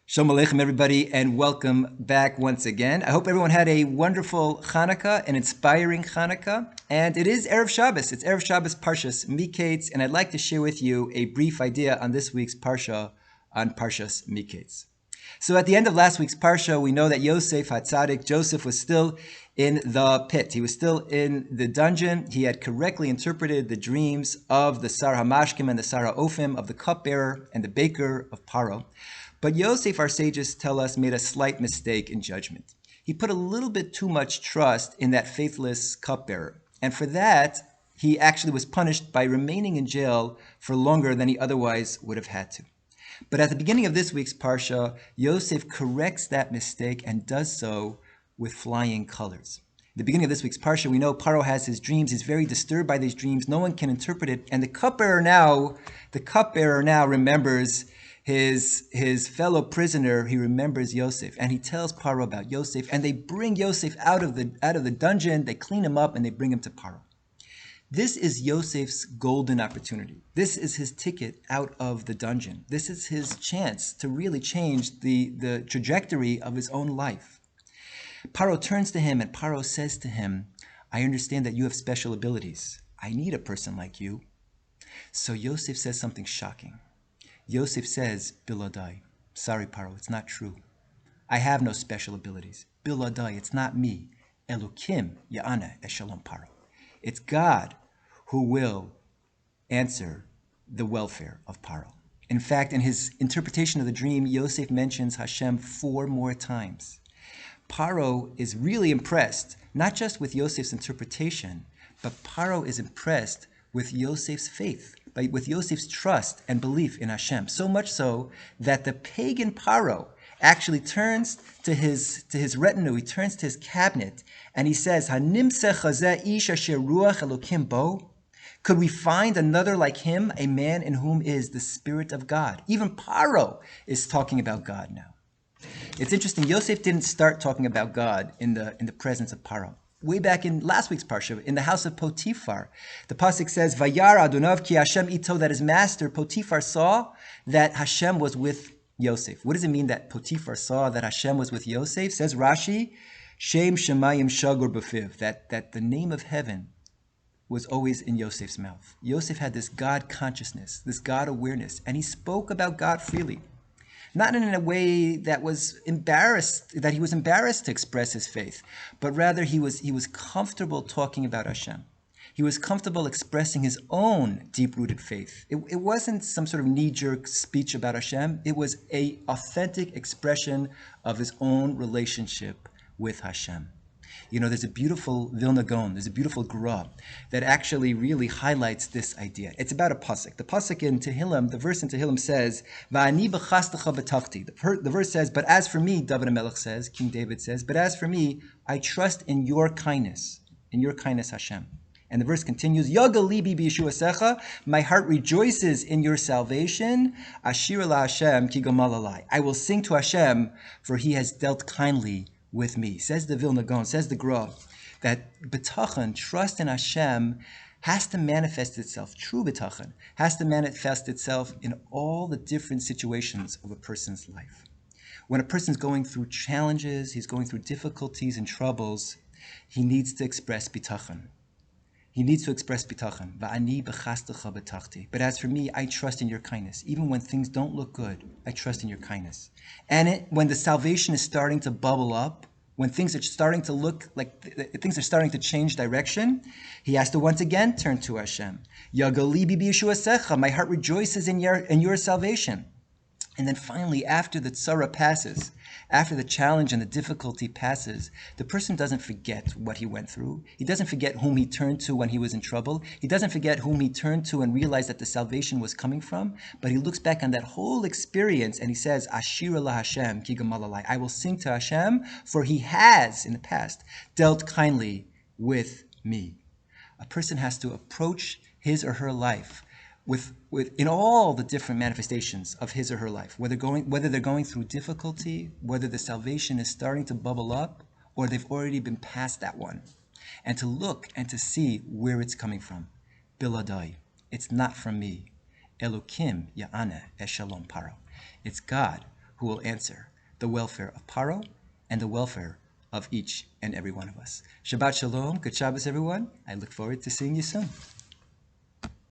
Shalom Aleichem, everybody, and welcome back once again. I hope everyone had a wonderful Hanukkah, an inspiring Hanukkah. And it is Erev Shabbos. It's Erev Shabbos Parshas Mikeitz, and I'd like to share with you a brief idea on this week's Parsha, on Parshas Mikeitz. So at the end of last week's Parsha, we know that Yosef HaTzadik, Joseph, was still in the pit. He was still in the dungeon. He had correctly interpreted the dreams of the Sar HaMashkim and the Sar HaOfim, of the cupbearer and the baker of Paro. But Yosef, our sages tell us, made a slight mistake in judgment. He put a little bit too much trust in that faithless cupbearer. And for that, he actually was punished by remaining in jail for longer than he otherwise would have had to. But at the beginning of this week's Parsha, Yosef corrects that mistake and does so with flying colors. At the beginning of this week's Parsha, we know Paro has his dreams. He's very disturbed by these dreams. No one can interpret it. And the cupbearer now remembers his fellow prisoner. He remembers Yosef, and he tells Paro about Yosef, and they bring Yosef out of the dungeon. They clean him up and they bring him to Paro. This is Yosef's golden opportunity. This is his ticket out of the dungeon. This is his chance to really change the trajectory of his own life. Paro turns to him and Paro says to him, I understand that you have special abilities. I need a person like you. So Yosef says something shocking. Yosef says, Biladai. Sorry, Paro, it's not true. I have no special abilities. Biladai, it's not me. Elokim Ya'ana Eshalom Paro. It's God who will answer the welfare of Paro. In fact, in his interpretation of the dream, Yosef mentions Hashem 4 more times. Paro is really impressed, not just with Yosef's interpretation, but Paro is impressed with Yosef's faith, with Yosef's trust and belief in Hashem. So much so that the pagan Paro actually turns to his retinue, he turns to his cabinet, and he says, Hanimsech hazeh ish asher ruach Elokim bo? Could we find another like him, a man in whom is the Spirit of God? Even Paro is talking about God now. It's interesting, Yosef didn't start talking about God in the presence of Paro. Way back in last week's Parsha, in the house of Potiphar, the pasuk says, Vayar Adonav ki Hashem ito, that his master Potiphar saw that Hashem was with Yosef. What does it mean that Potiphar saw that Hashem was with Yosef? Says Rashi, Shem Shemayim Shagur B'fiv, that the name of heaven was always in Yosef's mouth. Yosef had this God consciousness, this God awareness, and he spoke about God freely. Not in a way that he was embarrassed to express his faith, but rather he was comfortable talking about Hashem. He was comfortable expressing his own deep-rooted faith. It wasn't some sort of knee-jerk speech about Hashem. It was an authentic expression of his own relationship with Hashem. You know, there's a beautiful Vilna Gaon, there's a beautiful Gra that actually really highlights this idea. It's about a pasuk. The pasuk in Tehillim, the verse in Tehillim says, "Va'ani b'chastecha b'tachti." The verse says, "But as for me," David HaMelech says, King David says, "But as for me, I trust in your kindness, Hashem." And the verse continues, Yaga libi b'yeshuasecha, my heart rejoices in your salvation. Ashir la Hashem ki gamal alai. I will sing to Hashem, for he has dealt kindly with me. Says the Vilna Gaon, says the Gra, that bitachon, trust in Hashem, has to manifest itself, true bitachon, has to manifest itself in all the different situations of a person's life. When a person's going through challenges, he's going through difficulties and troubles, he needs to express bitachon. He needs to express bitachon. Va'ani b'chastecha b'tachti. But as for me, I trust in your kindness. Even when things don't look good, I trust in your kindness. And when the salvation is starting to bubble up, when things are starting to look like things are starting to change direction, he has to once again turn to Hashem. Yagalibi b'yeshuasecha. My heart rejoices in your salvation. And then finally, after the tzara passes, after the challenge and the difficulty passes, the person doesn't forget what he went through. He doesn't forget whom he turned to when he was in trouble. He doesn't forget whom he turned to and realized that the salvation was coming from. But he looks back on that whole experience and he says, Ashir la Hashem ki gamal alai. I will sing to Hashem, for he has, in the past, dealt kindly with me. A person has to approach his or her life with in all the different manifestations of his or her life, whether they're going through difficulty, whether the salvation is starting to bubble up, or they've already been past that one, and to look and to see where it's coming from. Biladai, it's not from me. Elokim Ya'ana Eshalom Paro. It's God who will answer the welfare of Paro and the welfare of each and every one of us. Shabbat Shalom. Good Shabbos, everyone. I look forward to seeing you soon.